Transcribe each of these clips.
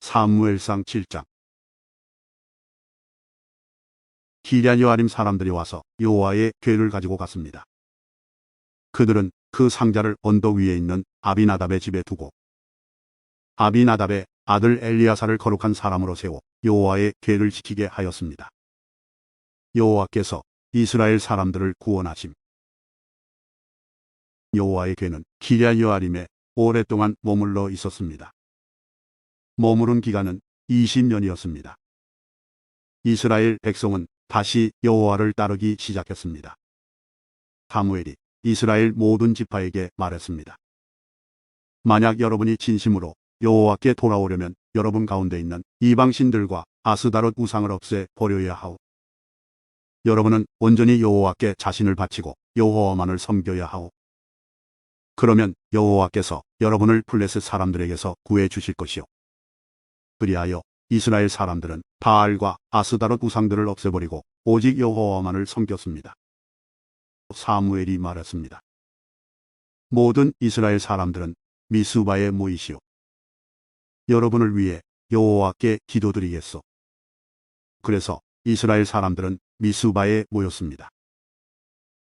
사무엘상 7장. 기럇여아림 사람들이 와서 여호와의 궤를 가지고 갔습니다. 그들은 그 상자를 언덕 위에 있는 아비나답의 집에 두고 아비나답의 아들 엘리야사를 거룩한 사람으로 세워 여호와의 궤를 지키게 하였습니다. 여호와께서 이스라엘 사람들을 구원하심. 여호와의 궤는 기럇여아림에 오랫동안 머물러 있었습니다. 머무른 기간은 20년이었습니다. 이스라엘 백성은 다시 여호와를 따르기 시작했습니다. 사무엘이 이스라엘 모든 지파에게 말했습니다. 만약 여러분이 진심으로 여호와께 돌아오려면 여러분 가운데 있는 이방신들과 아스다롯 우상을 없애 버려야 하오. 여러분은 온전히 여호와께 자신을 바치고 여호와만을 섬겨야 하오. 그러면 여호와께서 여러분을 블레셋 사람들에게서 구해 주실 것이요. 그리하여 이스라엘 사람들은 바알과 아스다롯 우상들을 없애버리고 오직 여호와만을 섬겼습니다. 사무엘이 말했습니다. 모든 이스라엘 사람들은 미스바에 모이시오. 여러분을 위해 여호와께 기도드리겠소. 그래서 이스라엘 사람들은 미스바에 모였습니다.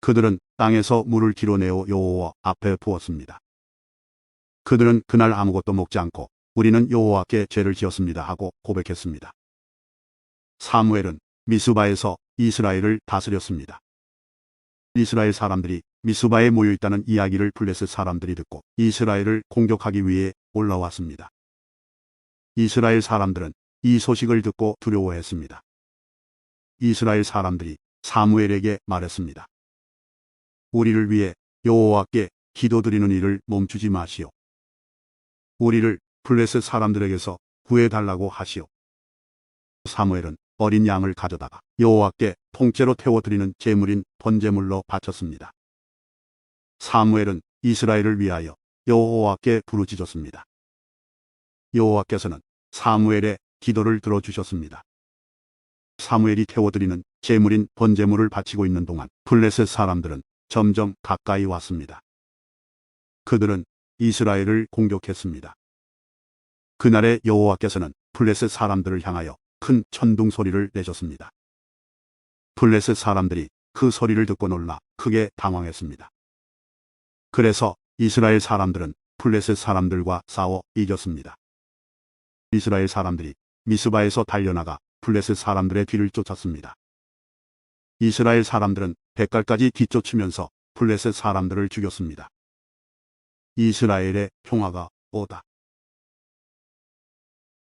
그들은 땅에서 물을 길어내어 여호와 앞에 부었습니다. 그들은 그날 아무것도 먹지 않고 우리는 여호와께 죄를 지었습니다 하고 고백했습니다. 사무엘은 미스바에서 이스라엘을 다스렸습니다. 이스라엘 사람들이 미스바에 모여있다는 이야기를 블레셋 사람들이 듣고 이스라엘을 공격하기 위해 올라왔습니다. 이스라엘 사람들은 이 소식을 듣고 두려워했습니다. 이스라엘 사람들이 사무엘에게 말했습니다. 우리를 위해 여호와께 기도드리는 일을 멈추지 마시오. 우리를 블레셋 사람들에게서 구해달라고 하시오. 사무엘은 어린 양을 가져다가 여호와께 통째로 태워드리는 제물인 번제물로 바쳤습니다. 사무엘은 이스라엘을 위하여 여호와께 부르짖었습니다. 여호와께서는 사무엘의 기도를 들어주셨습니다. 사무엘이 태워드리는 제물인 번제물을 바치고 있는 동안 블레셋 사람들은 점점 가까이 왔습니다. 그들은 이스라엘을 공격했습니다. 그날에 여호와께서는 블레셋 사람들을 향하여 큰 천둥 소리를 내셨습니다. 블레셋 사람들이 그 소리를 듣고 놀라 크게 당황했습니다. 그래서 이스라엘 사람들은 블레셋 사람들과 싸워 이겼습니다. 이스라엘 사람들이 미스바에서 달려나가 블레셋 사람들의 뒤를 쫓았습니다. 이스라엘 사람들은 백갈까지 뒤쫓으면서 블레셋 사람들을 죽였습니다. 이스라엘의 평화가 오다.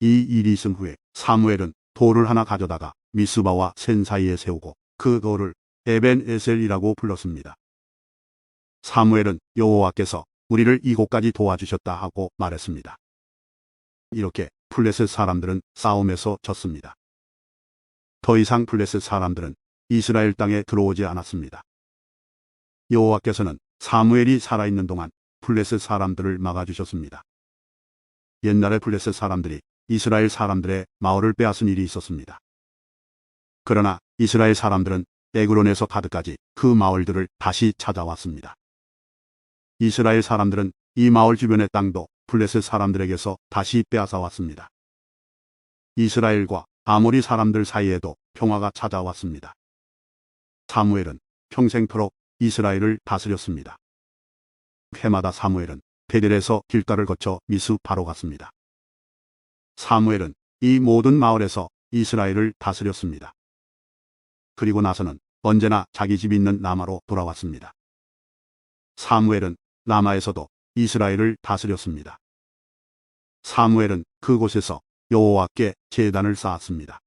이 일이 있은 후에 사무엘은 돌을 하나 가져다가 미스바와 센 사이에 세우고 그 돌을 에벤에셀이라고 불렀습니다. 사무엘은 여호와께서 우리를 이곳까지 도와주셨다 하고 말했습니다. 이렇게 블레셋 사람들은 싸움에서 졌습니다. 더 이상 블레셋 사람들은 이스라엘 땅에 들어오지 않았습니다. 여호와께서는 사무엘이 살아있는 동안 블레셋 사람들을 막아주셨습니다. 옛날에 블레셋 사람들이 이스라엘 사람들의 마을을 빼앗은 일이 있었습니다. 그러나 이스라엘 사람들은 에그론에서 가드까지 그 마을들을 다시 찾아왔습니다. 이스라엘 사람들은 이 마을 주변의 땅도 블레셋 사람들에게서 다시 빼앗아 왔습니다. 이스라엘과 아모리 사람들 사이에도 평화가 찾아왔습니다. 사무엘은 평생토록 이스라엘을 다스렸습니다. 해마다 사무엘은 베델에서 길가를 거쳐 미스바로 갔습니다. 사무엘은 이 모든 마을에서 이스라엘을 다스렸습니다. 그리고 나서는 언제나 자기 집이 있는 라마로 돌아왔습니다. 사무엘은 라마에서도 이스라엘을 다스렸습니다. 사무엘은 그곳에서 여호와께 제단을 쌓았습니다.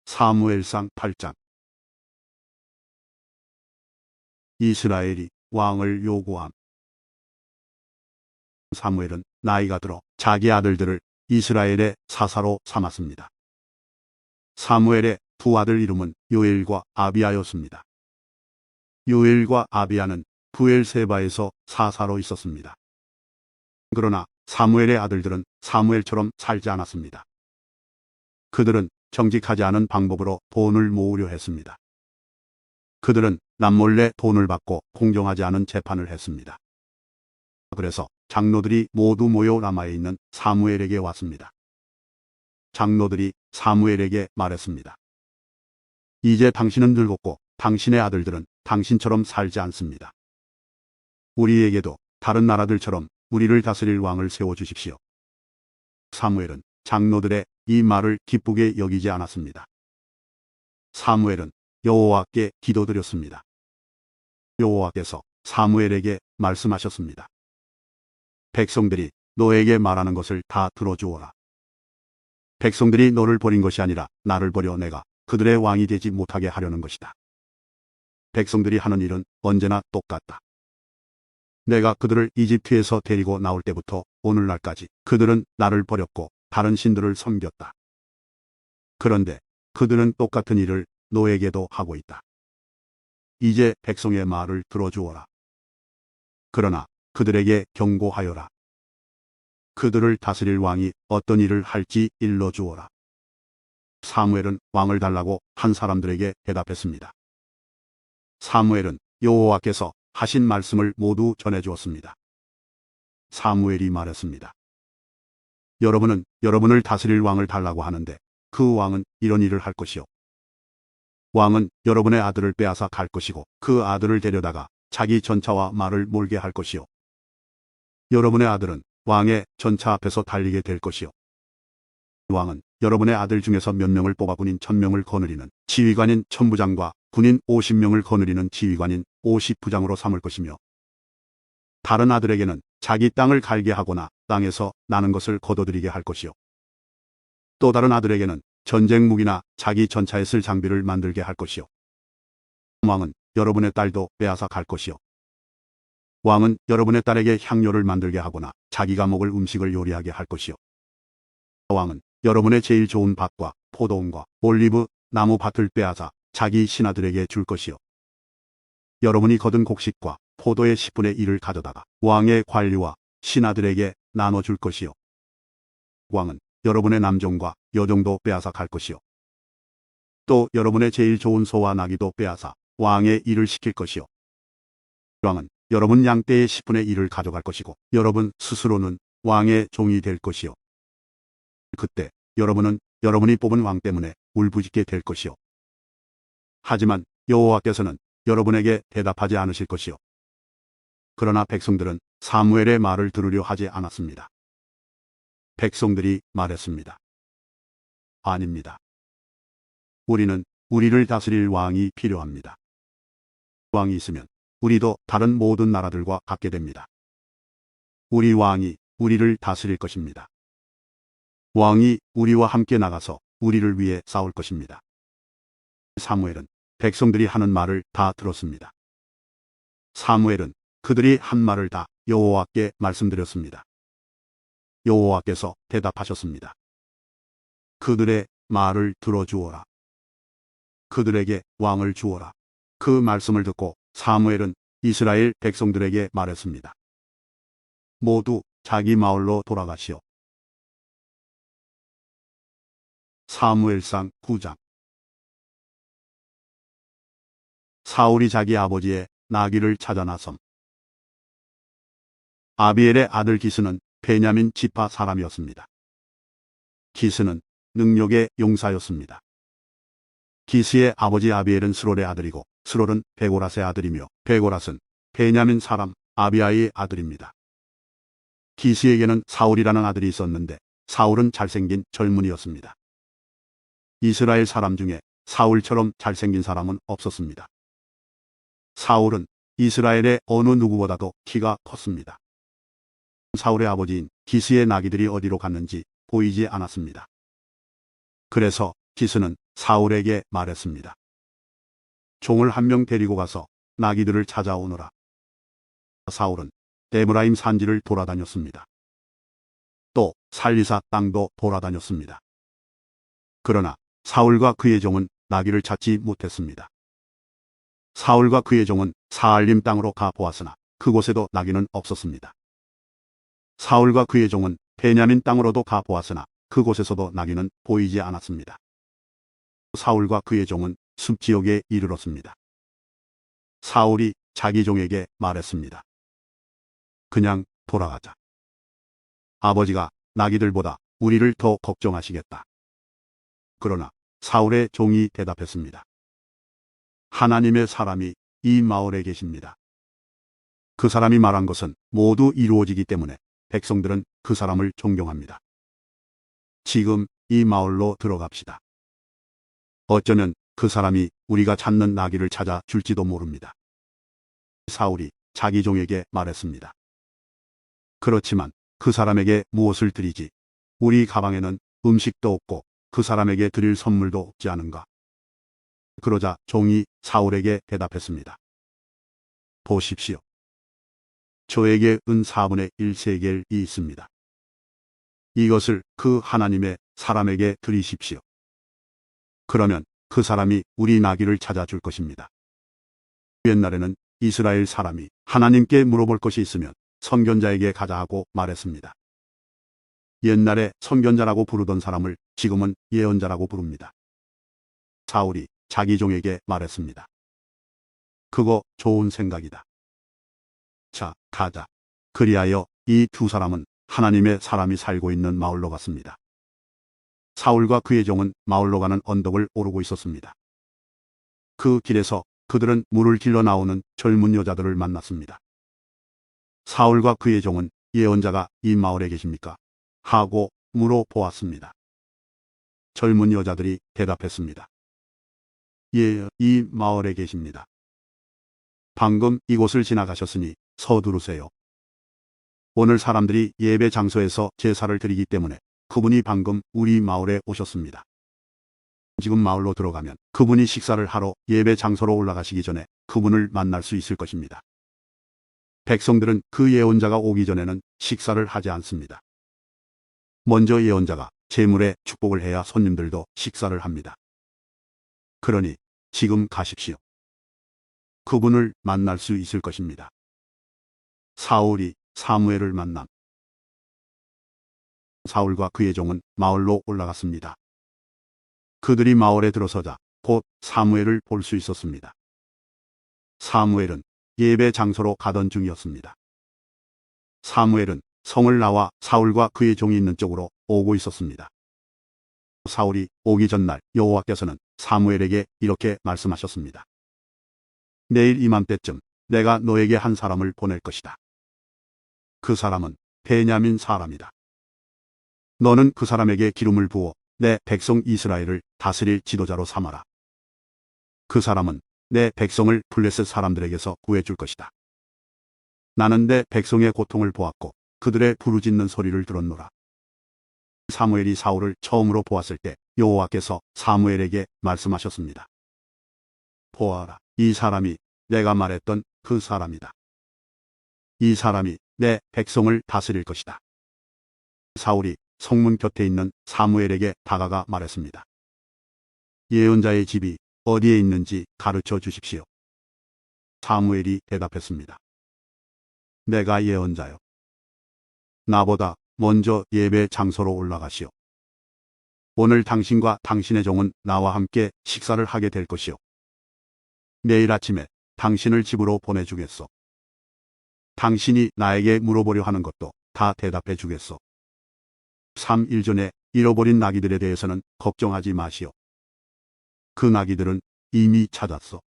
사무엘상 8장. 이스라엘이 왕을 요구함. 사무엘은 나이가 들어 자기 아들들을 이스라엘의 사사로 삼았습니다. 사무엘의 두 아들 이름은 요엘과 아비야였습니다. 요엘과 아비야는 부엘세바에서 사사로 있었습니다. 그러나 사무엘의 아들들은 사무엘처럼 살지 않았습니다. 그들은 정직하지 않은 방법으로 돈을 모으려 했습니다. 그들은 남몰래 돈을 받고 공정하지 않은 재판을 했습니다. 그래서 장로들이 모두 모여 라마에 있는 사무엘에게 왔습니다. 장로들이 사무엘에게 말했습니다. 이제 당신은 늙었고 당신의 아들들은 당신처럼 살지 않습니다. 우리에게도 다른 나라들처럼 우리를 다스릴 왕을 세워주십시오. 사무엘은 장로들의 이 말을 기쁘게 여기지 않았습니다. 사무엘은 여호와께 기도드렸습니다. 여호와께서 사무엘에게 말씀하셨습니다. 백성들이 너에게 말하는 것을 다 들어주어라. 백성들이 너를 버린 것이 아니라 나를 버려 내가 그들의 왕이 되지 못하게 하려는 것이다. 백성들이 하는 일은 언제나 똑같다. 내가 그들을 이집트에서 데리고 나올 때부터 오늘날까지 그들은 나를 버렸고 다른 신들을 섬겼다. 그런데 그들은 똑같은 일을 너에게도 하고 있다. 이제 백성의 말을 들어주어라. 그러나 그들에게 경고하여라. 그들을 다스릴 왕이 어떤 일을 할지 일러주어라. 사무엘은 왕을 달라고 한 사람들에게 대답했습니다. 사무엘은 여호와께서 하신 말씀을 모두 전해주었습니다. 사무엘이 말했습니다. 여러분은 여러분을 다스릴 왕을 달라고 하는데 그 왕은 이런 일을 할 것이요. 왕은 여러분의 아들을 빼앗아 갈 것이고 그 아들을 데려다가 자기 전차와 말을 몰게 할 것이요. 여러분의 아들은 왕의 전차 앞에서 달리게 될 것이요. 왕은 여러분의 아들 중에서 몇 명을 뽑아 군인 1000명을 거느리는 지휘관인 천부장과 군인 50명을 거느리는 지휘관인 50부장으로 삼을 것이며 다른 아들에게는 자기 땅을 갈게 하거나 땅에서 나는 것을 거둬들이게 할 것이요. 또 다른 아들에게는 전쟁 무기나 자기 전차에 쓸 장비를 만들게 할 것이요. 왕은 여러분의 딸도 빼앗아 갈 것이요. 왕은 여러분의 딸에게 향료를 만들게 하거나 자기가 먹을 음식을 요리하게 할 것이요. 왕은 여러분의 제일 좋은 밭과 포도원과 올리브 나무 밭을 빼앗아 자기 신하들에게 줄 것이요. 여러분이 거둔 곡식과 포도의 10분의 1을 가져다가 왕의 관리와 신하들에게 나눠줄 것이요. 왕은 여러분의 남종과 여종도 빼앗아 갈 것이요. 또 여러분의 제일 좋은 소와 나귀도 빼앗아 왕의 일을 시킬 것이요. 왕은 여러분 양떼의 10분의 1을 가져갈 것이고 여러분 스스로는 왕의 종이 될 것이요. 그때 여러분은 여러분이 뽑은 왕 때문에 울부짖게 될 것이요. 하지만 여호와께서는 여러분에게 대답하지 않으실 것이요. 그러나 백성들은 사무엘의 말을 들으려 하지 않았습니다. 백성들이 말했습니다. 아닙니다. 우리는 우리를 다스릴 왕이 필요합니다. 왕이 있으면 우리도 다른 모든 나라들과 같게 됩니다. 우리 왕이 우리를 다스릴 것입니다. 왕이 우리와 함께 나가서 우리를 위해 싸울 것입니다. 사무엘은 백성들이 하는 말을 다 들었습니다. 사무엘은 그들이 한 말을 다 여호와께 말씀드렸습니다. 여호와께서 대답하셨습니다. 그들의 말을 들어주어라. 그들에게 왕을 주어라. 그 말씀을 듣고 사무엘은 이스라엘 백성들에게 말했습니다. 모두 자기 마을로 돌아가시오. 사무엘상 9장. 사울이 자기 아버지의 나귀를 찾아 나섬. 아비엘의 아들 기스는 베냐민 지파 사람이었습니다. 기스는 능력의 용사였습니다. 기스의 아버지 아비엘은 스롤의 아들이고 스롤은 베고랏의 아들이며 베고랏은 베냐민 사람 아비아의 아들입니다. 기스에게는 사울이라는 아들이 있었는데 사울은 잘생긴 젊은이였습니다. 이스라엘 사람 중에 사울처럼 잘생긴 사람은 없었습니다. 사울은 이스라엘의 어느 누구보다도 키가 컸습니다. 사울의 아버지인 기스의 나귀들이 어디로 갔는지 보이지 않았습니다. 그래서 기스는 사울에게 말했습니다. 종을 한 명 데리고 가서 나귀들을 찾아오너라. 사울은 에브라임 산지를 돌아다녔습니다. 또 살리사 땅도 돌아다녔습니다. 그러나 사울과 그의 종은 나귀를 찾지 못했습니다. 사울과 그의 종은 사알림 땅으로 가 보았으나 그곳에도 나귀는 없었습니다. 사울과 그의 종은 베냐민 땅으로도 가 보았으나 그곳에서도 나귀는 보이지 않았습니다. 사울과 그의 종은 숲지역에 이르렀습니다. 사울이 자기 종에게 말했습니다. 그냥 돌아가자. 아버지가 나귀들보다 우리를 더 걱정하시겠다. 그러나 사울의 종이 대답했습니다. 하나님의 사람이 이 마을에 계십니다. 그 사람이 말한 것은 모두 이루어지기 때문에 백성들은 그 사람을 존경합니다. 지금 이 마을로 들어갑시다. 어쩌면 그 사람이 우리가 찾는 나귀를 찾아 줄지도 모릅니다. 사울이 자기 종에게 말했습니다. 그렇지만 그 사람에게 무엇을 드리지? 우리 가방에는 음식도 없고 그 사람에게 드릴 선물도 없지 않은가? 그러자 종이 사울에게 대답했습니다. 보십시오. 저에게 은 4분의 1 세겔이 있습니다. 이것을 그 하나님의 사람에게 드리십시오. 그러면 그 사람이 우리 나귀를 찾아줄 것입니다. 옛날에는 이스라엘 사람이 하나님께 물어볼 것이 있으면 선견자에게 가자 하고 말했습니다. 옛날에 선견자라고 부르던 사람을 지금은 예언자라고 부릅니다. 사울이 자기 종에게 말했습니다. 그거 좋은 생각이다. 자, 가자. 그리하여 이 두 사람은 하나님의 사람이 살고 있는 마을로 갔습니다. 사울과 그의 종은 마을로 가는 언덕을 오르고 있었습니다. 그 길에서 그들은 물을 길러 나오는 젊은 여자들을 만났습니다. 사울과 그의 종은 예언자가 이 마을에 계십니까? 하고 물어보았습니다. 젊은 여자들이 대답했습니다. 예, 이 마을에 계십니다. 방금 이곳을 지나가셨으니 서두르세요. 오늘 사람들이 예배 장소에서 제사를 드리기 때문에 그분이 방금 우리 마을에 오셨습니다. 지금 마을로 들어가면 그분이 식사를 하러 예배 장소로 올라가시기 전에 그분을 만날 수 있을 것입니다. 백성들은 그 예언자가 오기 전에는 식사를 하지 않습니다. 먼저 예언자가 제물에 축복을 해야 손님들도 식사를 합니다. 그러니 지금 가십시오. 그분을 만날 수 있을 것입니다. 사울이 사무엘을 만남. 사울과 그의 종은 마을로 올라갔습니다. 그들이 마을에 들어서자 곧 사무엘을 볼 수 있었습니다. 사무엘은 예배 장소로 가던 중이었습니다. 사무엘은 성을 나와 사울과 그의 종이 있는 쪽으로 오고 있었습니다. 사울이 오기 전날 여호와께서는 사무엘에게 이렇게 말씀하셨습니다. 내일 이맘때쯤 내가 너에게 한 사람을 보낼 것이다. 그 사람은 베냐민 사람이다. 너는 그 사람에게 기름을 부어 내 백성 이스라엘을 다스릴 지도자로 삼아라. 그 사람은 내 백성을 블레셋 사람들에게서 구해줄 것이다. 나는 내 백성의 고통을 보았고 그들의 부르짖는 소리를 들었노라. 사무엘이 사울을 처음으로 보았을 때 여호와께서 사무엘에게 말씀하셨습니다. 보아라, 이 사람이 내가 말했던 그 사람이다. 이 사람이 내 백성을 다스릴 것이다. 사울이 성문 곁에 있는 사무엘에게 다가가 말했습니다. 예언자의 집이 어디에 있는지 가르쳐 주십시오. 사무엘이 대답했습니다. 내가 예언자요. 나보다 먼저 예배 장소로 올라가시오. 오늘 당신과 당신의 종은 나와 함께 식사를 하게 될 것이오. 내일 아침에 당신을 집으로 보내주겠소. 당신이 나에게 물어보려 하는 것도 다 대답해 주겠소. 3일 전에 잃어버린 나귀들에 대해서는 걱정하지 마시오. 그 나귀들은 이미 찾았소.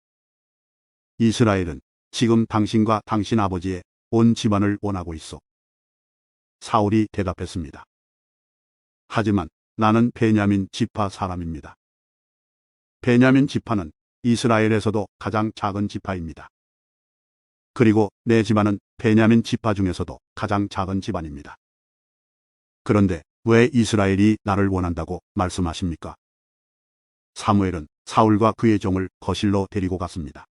이스라엘은 지금 당신과 당신 아버지의 온 집안을 원하고 있어. 사울이 대답했습니다. 하지만 나는 베냐민 지파 사람입니다. 베냐민 지파는 이스라엘에서도 가장 작은 지파입니다. 그리고 내 집안은 베냐민 지파 중에서도 가장 작은 집안입니다. 그런데 왜 이스라엘이 나를 원한다고 말씀하십니까? 사무엘은 사울과 그의 종을 거실로 데리고 갔습니다.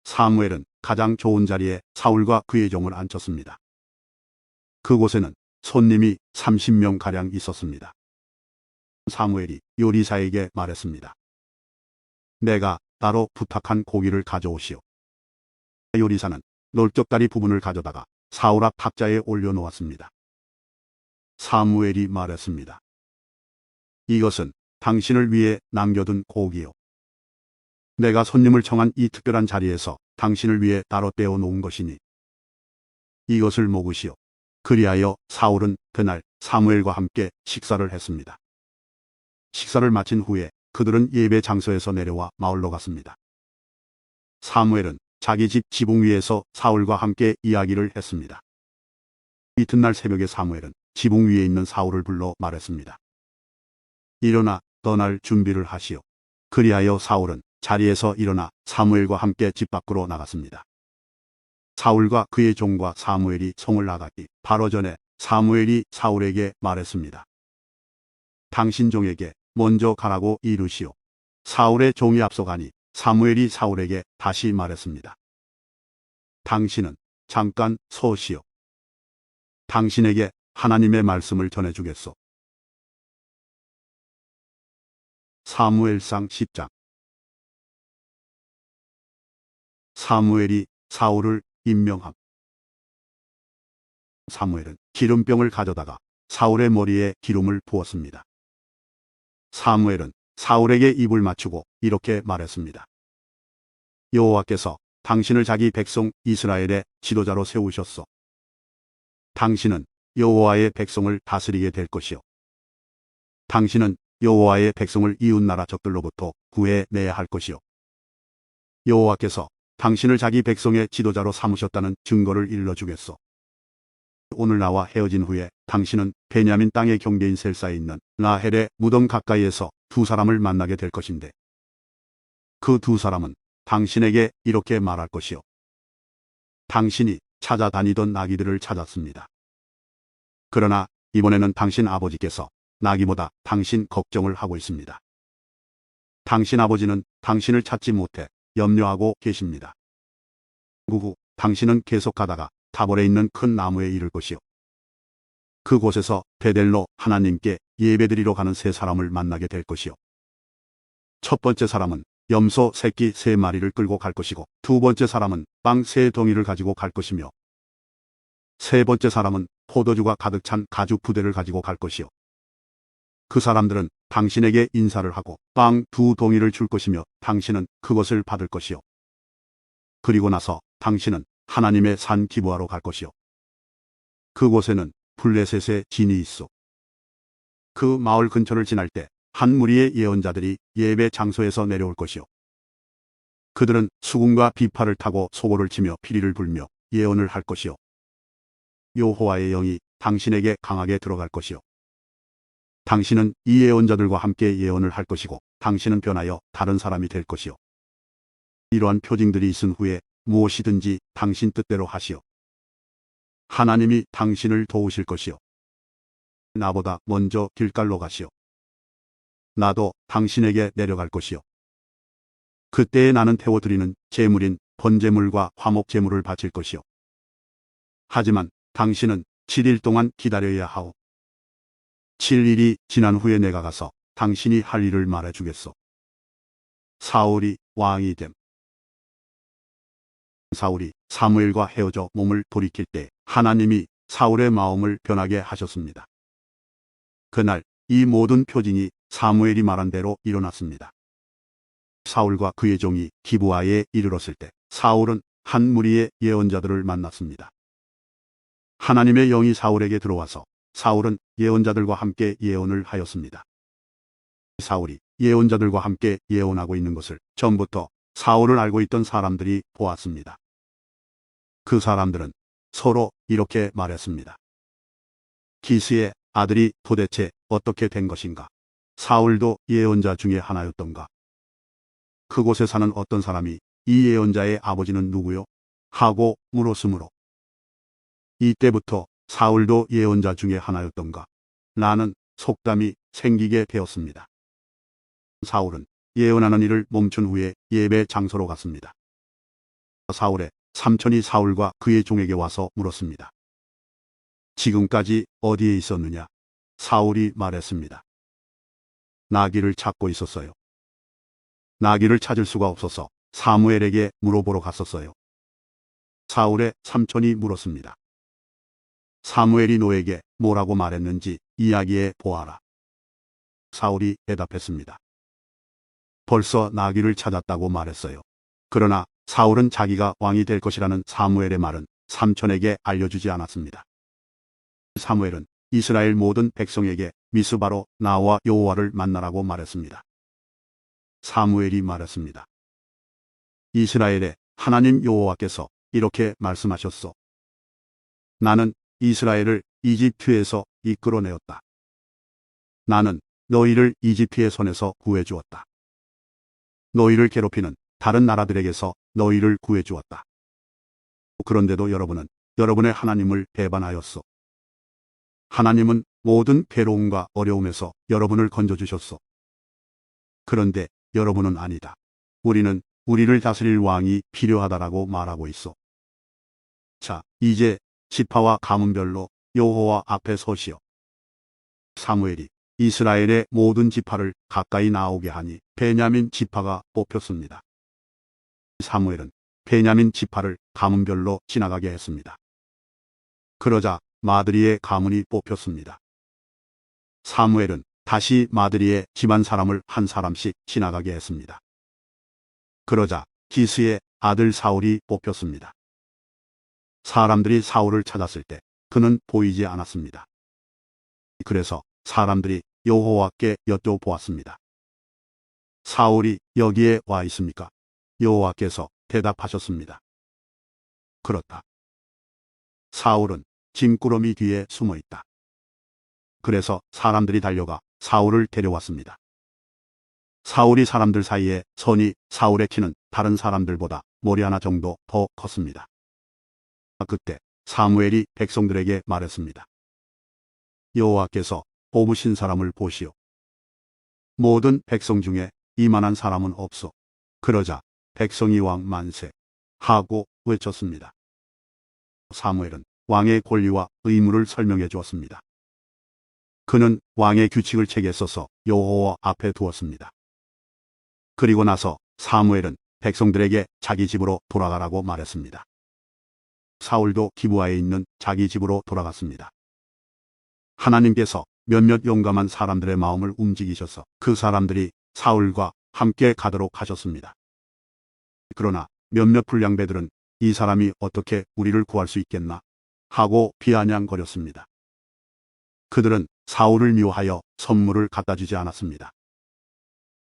사무엘은 가장 좋은 자리에 사울과 그의 종을 앉혔습니다. 그곳에는 손님이 30명가량 있었습니다. 사무엘이 요리사에게 말했습니다. 내가 따로 부탁한 고기를 가져오시오. 요리사는 넓적다리 부분을 가져다가 사울 앞 탁자에 올려놓았습니다. 사무엘이 말했습니다. 이것은 당신을 위해 남겨둔 고기요. 내가 손님을 청한 이 특별한 자리에서 당신을 위해 따로 떼어 놓은 것이니 이것을 먹으시오. 그리하여 사울은 그날 사무엘과 함께 식사를 했습니다. 식사를 마친 후에 그들은 예배 장소에서 내려와 마을로 갔습니다. 사무엘은 자기 집 지붕 위에서 사울과 함께 이야기를 했습니다. 이튿날 새벽에 사무엘은 지붕 위에 있는 사울을 불러 말했습니다. 일어나 떠날 준비를 하시오. 그리하여 사울은 자리에서 일어나 사무엘과 함께 집 밖으로 나갔습니다. 사울과 그의 종과 사무엘이 성을 나가기 바로 전에 사무엘이 사울에게 말했습니다. 당신 종에게 먼저 가라고 이르시오. 사울의 종이 앞서가니 사무엘이 사울에게 다시 말했습니다. 당신은 잠깐 서시오. 당신에게 하나님의 말씀을 전해주겠소. 사무엘상 10장. 사무엘이 사울을 임명함. 사무엘은 기름병을 가져다가 사울의 머리에 기름을 부었습니다. 사무엘은 사울에게 입을 맞추고 이렇게 말했습니다. 여호와께서 당신을 자기 백성 이스라엘의 지도자로 세우셨소. 당신은 여호와의 백성을 다스리게 될 것이요. 당신은 여호와의 백성을 이웃나라 적들로부터 구해내야 할 것이요. 여호와께서 당신을 자기 백성의 지도자로 삼으셨다는 증거를 일러주겠소. 오늘 나와 헤어진 후에 당신은 베냐민 땅의 경계인 셀사에 있는 라헬의 무덤 가까이에서 두 사람을 만나게 될 것인데 그 두 사람은 당신에게 이렇게 말할 것이요. 당신이 찾아다니던 나귀들을 찾았습니다. 그러나 이번에는 당신 아버지께서 나귀보다 당신 걱정을 하고 있습니다. 당신 아버지는 당신을 찾지 못해 염려하고 계십니다. 후 당신은 계속 가다가 다볼에 있는 큰 나무에 이를 것이요. 그곳에서 베델로 하나님께 예배드리러 가는 세 사람을 만나게 될 것이요. 첫 번째 사람은 염소 새끼 3마리를 끌고 갈 것이고 두 번째 사람은 빵 3덩이를 가지고 갈 것이며 세 번째 사람은 포도주가 가득 찬 가죽 부대를 가지고 갈 것이요. 그 사람들은 당신에게 인사를 하고 빵 2덩이를 줄 것이며 당신은 그것을 받을 것이요. 그리고 나서 당신은 하나님의 산 기브아로 갈 것이요. 그곳에는 블레셋의 진이 있어. 그 마을 근처를 지날 때 한 무리의 예언자들이 예배 장소에서 내려올 것이요. 그들은 수금과 비파를 타고 소고를 치며 피리를 불며 예언을 할 것이요. 여호와의 영이 당신에게 강하게 들어갈 것이요. 당신은 이 예언자들과 함께 예언을 할 것이고 당신은 변하여 다른 사람이 될 것이요. 이러한 표징들이 있은 후에 무엇이든지 당신 뜻대로 하시오. 하나님이 당신을 도우실 것이요. 나보다 먼저 길갈로 가시오. 나도 당신에게 내려갈 것이요. 그때에 나는 태워드리는 제물인 번제물과 화목제물을 바칠 것이요. 하지만 당신은 7일 동안 기다려야 하오. 7일이 지난 후에 내가 가서 당신이 할 일을 말해주겠소. 사울이 왕이 됨. 사울이 사무엘과 헤어져 몸을 돌이킬 때 하나님이 사울의 마음을 변하게 하셨습니다. 그날 이 모든 표징이 사무엘이 말한 대로 일어났습니다. 사울과 그의 종이 기브아에 이르렀을 때 사울은 한 무리의 예언자들을 만났습니다. 하나님의 영이 사울에게 들어와서 사울은 예언자들과 함께 예언을 하였습니다. 사울이 예언자들과 함께 예언하고 있는 것을 전부터 사울을 알고 있던 사람들이 보았습니다. 그 사람들은 서로 이렇게 말했습니다. 기스의 아들이 도대체 어떻게 된 것인가? 사울도 예언자 중에 하나였던가? 그곳에 사는 어떤 사람이 이 예언자의 아버지는 누구요? 하고 물었으므로 이때부터 사울도 예언자 중에 하나였던가? 라는 속담이 생기게 되었습니다. 사울은 예언하는 일을 멈춘 후에 예배 장소로 갔습니다. 사울의 삼촌이 사울과 그의 종에게 와서 물었습니다. 지금까지 어디에 있었느냐? 사울이 말했습니다. 나귀를 찾고 있었어요. 나귀를 찾을 수가 없어서 사무엘에게 물어보러 갔었어요. 사울의 삼촌이 물었습니다. 사무엘이 너에게 뭐라고 말했는지 이야기해 보아라. 사울이 대답했습니다. 벌써 나귀를 찾았다고 말했어요. 그러나 사울은 자기가 왕이 될 것이라는 사무엘의 말은 삼촌에게 알려주지 않았습니다. 사무엘은 이스라엘 모든 백성에게 미스바로 나와 여호와를 만나라고 말했습니다. 사무엘이 말했습니다. 이스라엘의 하나님 여호와께서 이렇게 말씀하셨소. 나는 이스라엘을 이집트에서 이끌어내었다. 나는 너희를 이집트의 손에서 구해주었다. 너희를 괴롭히는 다른 나라들에게서 너희를 구해주었다. 그런데도 여러분은 여러분의 하나님을 배반하였소. 하나님은 모든 괴로움과 어려움에서 여러분을 건져주셨소. 그런데 여러분은 아니다. 우리는 우리를 다스릴 왕이 필요하다라고 말하고 있어. 자, 이제 지파와 가문별로 여호와 앞에 서시오. 사무엘이 이스라엘의 모든 지파를 가까이 나오게 하니 베냐민 지파가 뽑혔습니다. 사무엘은 베냐민 지파를 가문별로 지나가게 했습니다. 그러자 마드리의 가문이 뽑혔습니다. 사무엘은 다시 마드리의 집안 사람을 한 사람씩 지나가게 했습니다. 그러자 기스의 아들 사울이 뽑혔습니다. 사람들이 사울을 찾았을 때 그는 보이지 않았습니다. 그래서 사람들이 여호와께 여쭤보았습니다. 사울이 여기에 와 있습니까? 여호와께서 대답하셨습니다. 그렇다. 사울은 짐꾸러미 뒤에 숨어 있다. 그래서 사람들이 달려가 사울을 데려왔습니다. 사울이 사람들 사이에 서니 사울의 키는 다른 사람들보다 머리 하나 정도 더 컸습니다. 그때 사무엘이 백성들에게 말했습니다. 여호와께서 뽑으신 사람을 보시오. 모든 백성 중에 이만한 사람은 없어. 그러자 백성이 왕 만세 하고 외쳤습니다. 사무엘은 왕의 권리와 의무를 설명해 주었습니다. 그는 왕의 규칙을 책에 써서 여호와 앞에 두었습니다. 그리고 나서 사무엘은 백성들에게 자기 집으로 돌아가라고 말했습니다. 사울도 기브아에 있는 자기 집으로 돌아갔습니다. 하나님께서 몇몇 용감한 사람들의 마음을 움직이셔서 그 사람들이 사울과 함께 가도록 하셨습니다. 그러나 몇몇 불량배들은 이 사람이 어떻게 우리를 구할 수 있겠나 하고 비아냥거렸습니다. 그들은 사울을 미워하여 선물을 갖다 주지 않았습니다.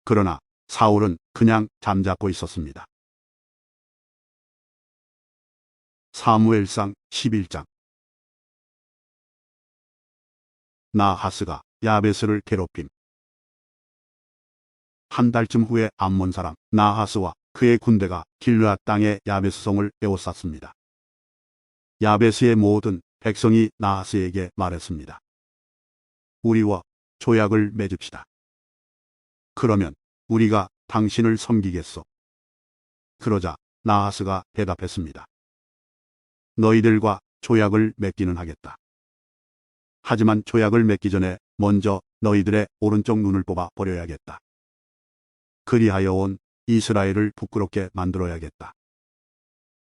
그러나 사울은 그냥 잠자고 있었습니다. 사무엘상 11장. 나하스가 야베스를 괴롭힘. 한 달쯤 후에 암몬 사람 나하스와 그의 군대가 길르앗 땅의 야베스 성을 에워쌌습니다. 야베스의 모든 백성이 나하스에게 말했습니다. 우리와 조약을 맺읍시다. 그러면 우리가 당신을 섬기겠소. 그러자 나하스가 대답했습니다. 너희들과 조약을 맺기는 하겠다. 하지만 조약을 맺기 전에 먼저 너희들의 오른쪽 눈을 뽑아 버려야겠다. 그리하여 온 이스라엘을 부끄럽게 만들어야겠다.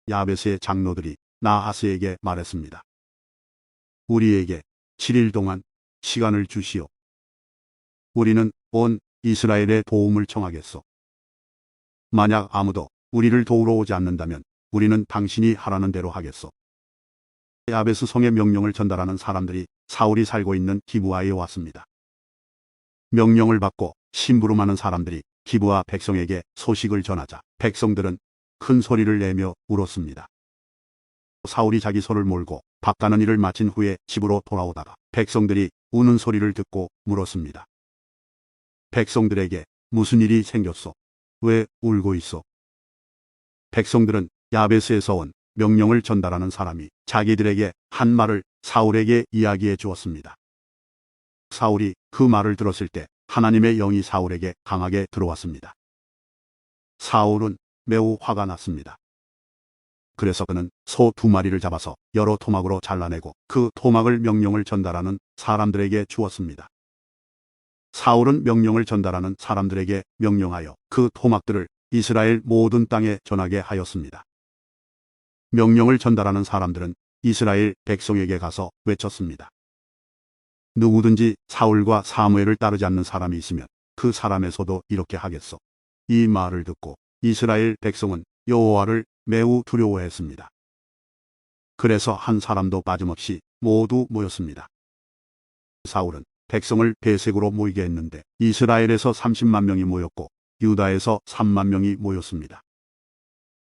야베스의 장로들이 나하스에게 말했습니다. 우리에게 7일 동안 시간을 주시오. 우리는 온 이스라엘의 도움을 청하겠소. 만약 아무도 우리를 도우러 오지 않는다면 우리는 당신이 하라는 대로 하겠소. 야베스 성의 명령을 전달하는 사람들이 사울이 살고 있는 기브아에 왔습니다. 명령을 받고 심부름하는 사람들이 기브아 백성에게 소식을 전하자 백성들은 큰 소리를 내며 울었습니다. 사울이 자기 손을 몰고 밭가는 일을 마친 후에 집으로 돌아오다가 백성들이 우는 소리를 듣고 물었습니다. 백성들에게 무슨 일이 생겼소? 왜 울고 있어? 백성들은 야베스에서 온 명령을 전달하는 사람이 자기들에게 한 말을 사울에게 이야기해 주었습니다. 사울이 그 말을 들었을 때 하나님의 영이 사울에게 강하게 들어왔습니다. 사울은 매우 화가 났습니다. 그래서 그는 소 2마리를 잡아서 여러 토막으로 잘라내고 그 토막을 명령을 전달하는 사람들에게 주었습니다. 사울은 명령을 전달하는 사람들에게 명령하여 그 토막들을 이스라엘 모든 땅에 전하게 하였습니다. 명령을 전달하는 사람들은 이스라엘 백성에게 가서 외쳤습니다. 누구든지 사울과 사무엘을 따르지 않는 사람이 있으면 그 사람에서도 이렇게 하겠소. 이 말을 듣고 이스라엘 백성은 여호와를 매우 두려워했습니다. 그래서 한 사람도 빠짐없이 모두 모였습니다. 사울은 백성을 배색으로 모이게 했는데 이스라엘에서 30만 명이 모였고 유다에서 3만 명이 모였습니다.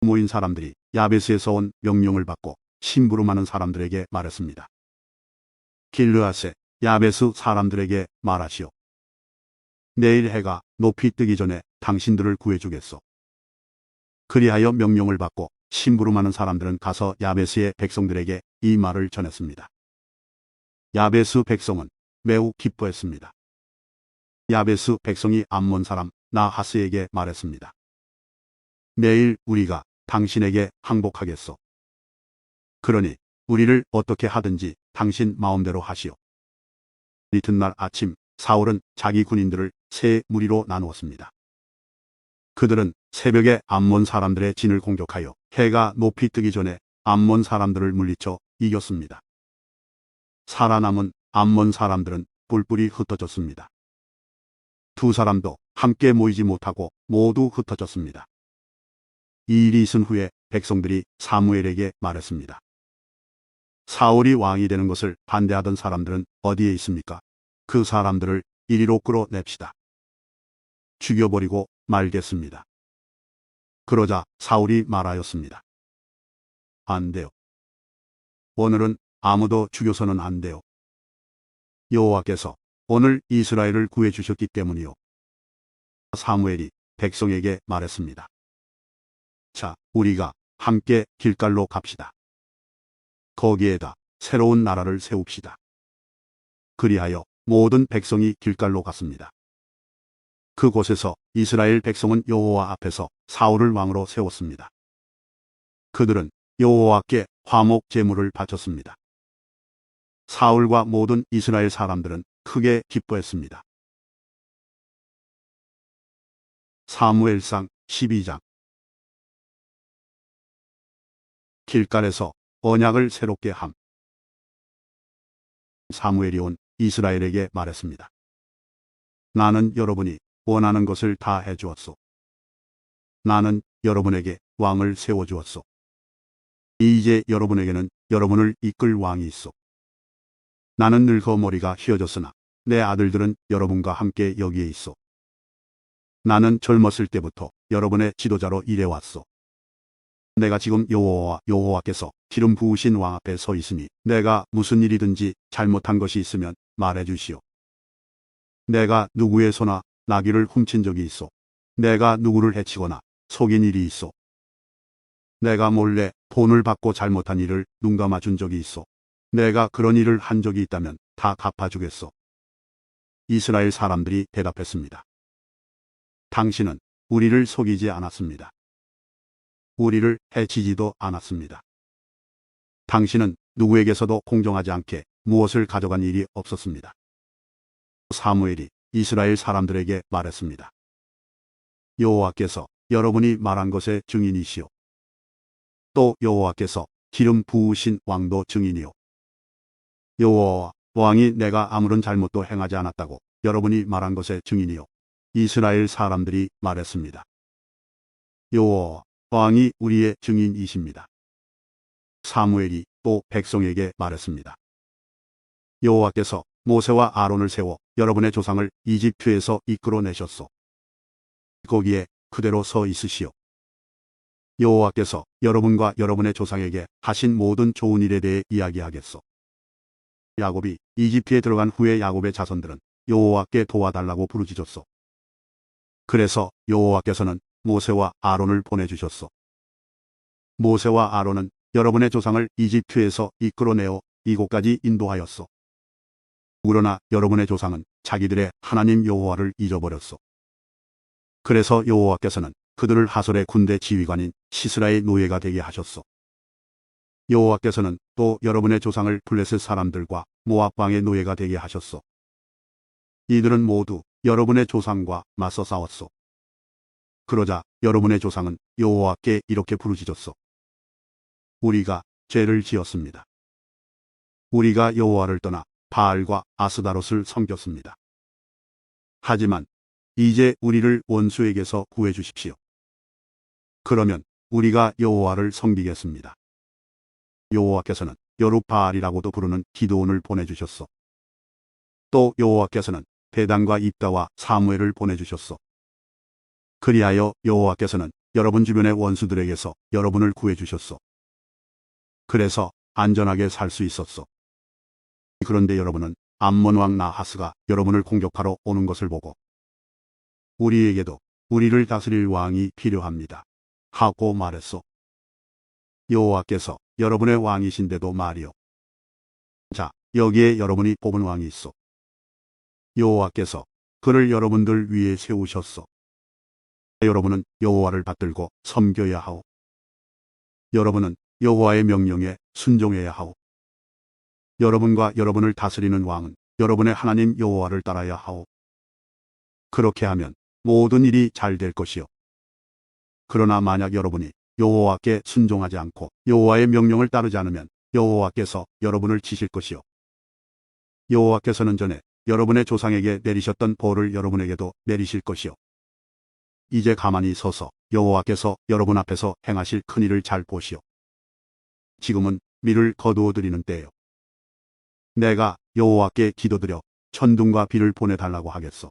모인 사람들이 야베스에서 온 명령을 받고 심부름하는 사람들에게 말했습니다. 길르앗에 야베스 사람들에게 말하시오. 내일 해가 높이 뜨기 전에 당신들을 구해주겠소. 그리하여 명령을 받고 심부름하는 사람들은 가서 야베스의 백성들에게 이 말을 전했습니다. 야베스 백성은 매우 기뻐했습니다. 야베스 백성이 암몬 사람 나하스에게 말했습니다. 내일 우리가 당신에게 항복하겠소. 그러니 우리를 어떻게 하든지 당신 마음대로 하시오. 이튿날 아침 사울은 자기 군인들을 세 무리로 나누었습니다. 그들은 새벽에 암몬 사람들의 진을 공격하여 해가 높이 뜨기 전에 암몬 사람들을 물리쳐 이겼습니다. 살아남은 암몬 사람들은 뿔뿔이 흩어졌습니다. 두 사람도 함께 모이지 못하고 모두 흩어졌습니다. 이 일이 있은 후에 백성들이 사무엘에게 말했습니다. 사울이 왕이 되는 것을 반대하던 사람들은 어디에 있습니까? 그 사람들을 이리로 끌어냅시다. 죽여버리고 말겠습니다. 그러자 사울이 말하였습니다. 안 돼요. 오늘은 아무도 죽여서는 안 돼요. 여호와께서 오늘 이스라엘을 구해주셨기 때문이요. 사무엘이 백성에게 말했습니다. 자, 우리가 함께 길갈로 갑시다. 거기에다 새로운 나라를 세웁시다. 그리하여 모든 백성이 길갈로 갔습니다. 그곳에서 이스라엘 백성은 여호와 앞에서 사울을 왕으로 세웠습니다. 그들은 여호와께 화목 제물을 바쳤습니다. 사울과 모든 이스라엘 사람들은 크게 기뻐했습니다. 사무엘상 12장. 길갈에서 언약을 새롭게 함. 사무엘이 온 이스라엘에게 말했습니다. 나는 여러분이 원하는 것을 다 해주었소. 나는 여러분에게 왕을 세워주었소. 이제 여러분에게는 여러분을 이끌 왕이 있소. 나는 늙어 머리가 휘어졌으나 내 아들들은 여러분과 함께 여기에 있소. 나는 젊었을 때부터 여러분의 지도자로 일해왔소. 내가 지금 여호와께서 기름 부으신 왕 앞에 서 있으니 내가 무슨 일이든지 잘못한 것이 있으면 말해 주시오. 내가 누구의 소나 나귀를 훔친 적이 있어. 내가 누구를 해치거나 속인 일이 있어. 내가 몰래 돈을 받고 잘못한 일을 눈감아 준 적이 있어. 내가 그런 일을 한 적이 있다면 다 갚아주겠어. 이스라엘 사람들이 대답했습니다. 당신은 우리를 속이지 않았습니다. 우리를 해치지도 않았습니다. 당신은 누구에게서도 공정하지 않게 무엇을 가져간 일이 없었습니다. 사무엘이 이스라엘 사람들에게 말했습니다. 여호와께서 여러분이 말한 것의 증인이시오. 또 여호와께서 기름 부으신 왕도 증인이오. 여호와 왕이 내가 아무런 잘못도 행하지 않았다고 여러분이 말한 것의 증인이오. 이스라엘 사람들이 말했습니다. 여호와 왕이 우리의 증인이십니다. 사무엘이 또 백성에게 말했습니다. 여호와께서 모세와 아론을 세워 여러분의 조상을 이집트에서 이끌어내셨소. 거기에 그대로 서 있으시오. 여호와께서 여러분과 여러분의 조상에게 하신 모든 좋은 일에 대해 이야기하겠소. 야곱이 이집트에 들어간 후에 야곱의 자손들은 여호와께 도와달라고 부르짖었소. 그래서 여호와께서는 모세와 아론을 보내주셨소. 모세와 아론은 여러분의 조상을 이집트에서 이끌어내어 이곳까지 인도하였소. 그러나 여러분의 조상은 자기들의 하나님 여호와를 잊어버렸소. 그래서 여호와께서는 그들을 하솔의 군대 지휘관인 시스라의 노예가 되게 하셨소. 여호와께서는 또 여러분의 조상을 블레셋 사람들과 모압 왕의 노예가 되게 하셨소. 이들은 모두 여러분의 조상과 맞서 싸웠소. 그러자 여러분의 조상은 여호와께 이렇게 부르짖었소. 우리가 죄를 지었습니다. 우리가 여호와를 떠나 바알과 아스다롯을 섬겼습니다. 하지만 이제 우리를 원수에게서 구해 주십시오. 그러면 우리가 여호와를 섬기겠습니다. 여호와께서는 여룹바알이라고도 부르는 기드온을 보내주셨소. 또 여호와께서는 데단과 입다와 사무엘을 보내주셨소. 그리하여 여호와께서는 여러분 주변의 원수들에게서 여러분을 구해주셨소. 그래서 안전하게 살 수 있었소. 그런데 여러분은 암몬 왕 나하스가 여러분을 공격하러 오는 것을 보고 우리에게도 우리를 다스릴 왕이 필요합니다 하고 말했소. 여호와께서 여러분의 왕이신데도 말이요. 자, 여기에 여러분이 뽑은 왕이 있소. 여호와께서 그를 여러분들 위에 세우셨소. 여러분은 여호와를 받들고 섬겨야 하오. 여러분은 여호와의 명령에 순종해야 하오. 여러분과 여러분을 다스리는 왕은 여러분의 하나님 여호와를 따라야 하오. 그렇게 하면 모든 일이 잘 될 것이요. 그러나 만약 여러분이 여호와께 순종하지 않고 여호와의 명령을 따르지 않으면 여호와께서 여러분을 치실 것이요. 여호와께서는 전에 여러분의 조상에게 내리셨던 벌을 여러분에게도 내리실 것이요. 이제 가만히 서서 여호와께서 여러분 앞에서 행하실 큰일을 잘 보시오. 지금은 밀을 거두어 드리는 때요. 내가 여호와께 기도드려 천둥과 비를 보내달라고 하겠소.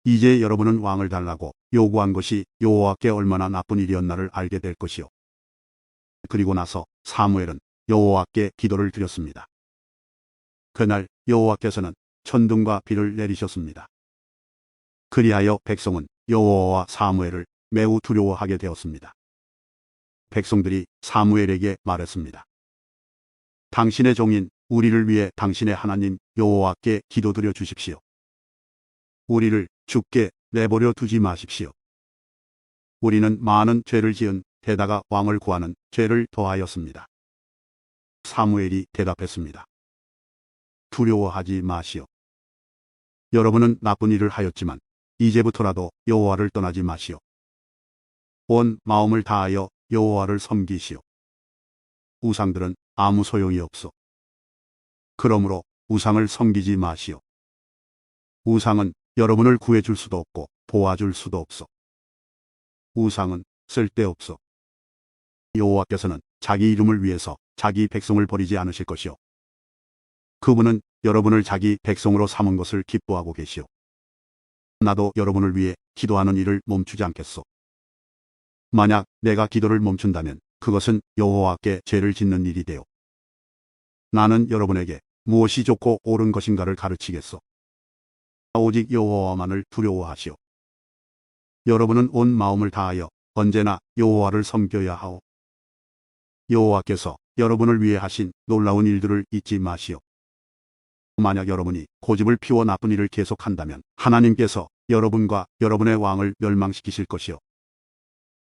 이제 여러분은 왕을 달라고 요구한 것이 여호와께 얼마나 나쁜 일이었나를 알게 될 것이요. 그리고 나서 사무엘은 여호와께 기도를 드렸습니다. 그날 여호와께서는 천둥과 비를 내리셨습니다. 그리하여 백성은 여호와와 사무엘을 매우 두려워하게 되었습니다. 백성들이 사무엘에게 말했습니다. 당신의 종인 우리를 위해 당신의 하나님 여호와께 기도드려 주십시오. 우리를 죽게 내버려 두지 마십시오. 우리는 많은 죄를 지은 데다가 왕을 구하는 죄를 더하였습니다. 사무엘이 대답했습니다. 두려워하지 마시오. 여러분은 나쁜 일을 하였지만 이제부터라도 여호와를 떠나지 마시오. 온 마음을 다하여 여호와를 섬기시오. 우상들은 아무 소용이 없소. 그러므로 우상을 섬기지 마시오. 우상은 여러분을 구해줄 수도 없고 도와줄 수도 없소. 우상은 쓸데없소. 여호와께서는 자기 이름을 위해서 자기 백성을 버리지 않으실 것이요. 그분은 여러분을 자기 백성으로 삼은 것을 기뻐하고 계시오. 나도 여러분을 위해 기도하는 일을 멈추지 않겠소. 만약 내가 기도를 멈춘다면 그것은 여호와께 죄를 짓는 일이 되오. 나는 여러분에게 무엇이 좋고 옳은 것인가를 가르치겠소. 오직 여호와만을 두려워하시오. 여러분은 온 마음을 다하여 언제나 여호와를 섬겨야 하오. 여호와께서 여러분을 위해 하신 놀라운 일들을 잊지 마시오. 만약 여러분이 고집을 피워 나쁜 일을 계속한다면 하나님께서 여러분과 여러분의 왕을 멸망시키실 것이요.